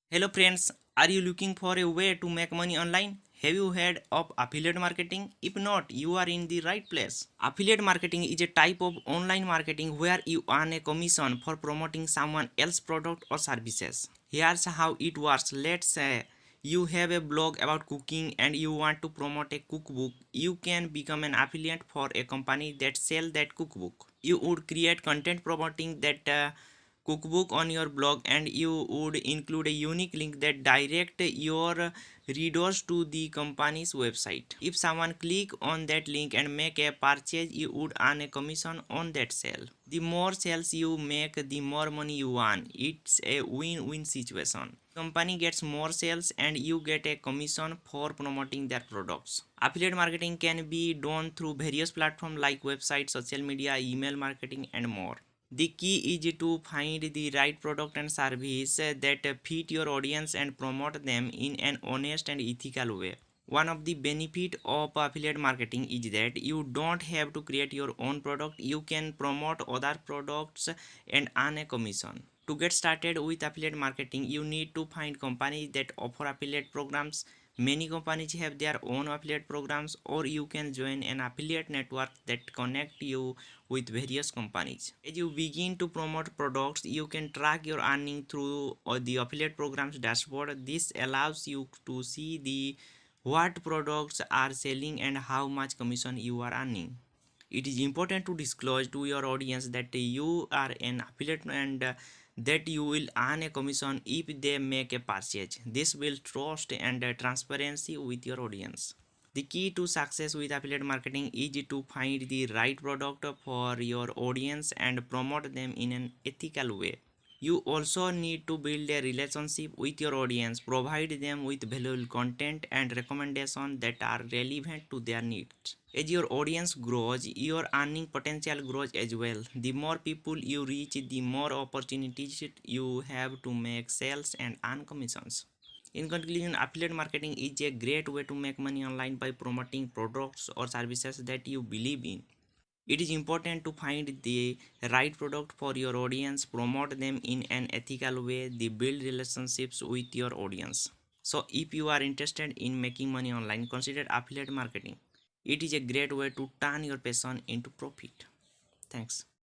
Hello friends, are you looking for a way to make money online? Have you heard of affiliate marketing? If not, you are in the right place. Affiliate marketing is a type of online marketing where you earn a commission for promoting someone else's product or services. Here's how it works. Let's say you have a blog about cooking and you want to promote a cookbook. You can become an affiliate for a company that sells that cookbook. You would create content promoting that cookbook on your blog, and you would include a unique link that direct your readers to the company's website. If someone click on that link and make a purchase, you would earn a commission on that sale. The more sales you make, the more money you earn. It's a win-win situation. Company gets more sales and you get a commission for promoting their products. Affiliate marketing can be done through various platforms like websites, social media, email marketing, and more. The key is to find the right product and service that fit your audience and promote them in an honest and ethical way. One of the benefits of affiliate marketing is that you don't have to create your own product. You can promote other products and earn a commission. To get started with affiliate marketing, you need to find companies that offer affiliate programs. Many companies have their own affiliate programs, or you can join an affiliate network that connect you with various companies. As you begin to promote products, you can track your earning through the affiliate programs dashboard. This allows you to see the what products are selling and how much commission you are earning. It is important to disclose to your audience that you are an affiliate and that you will earn a commission if they make a purchase. This builds trust and transparency with your audience. The key to success with affiliate marketing is to find the right product for your audience and promote them in an ethical way. You also need to build a relationship with your audience, provide them with valuable content and recommendations that are relevant to their needs. As your audience grows, your earning potential grows as well. The more people you reach, the more opportunities you have to make sales and earn commissions. In conclusion, affiliate marketing is a great way to make money online by promoting products or services that you believe in. It is important to find the right product for your audience, promote them in an ethical way, they build relationships with your audience. So, if you are interested in making money online, consider affiliate marketing. It is a great way to turn your passion into profit. Thanks.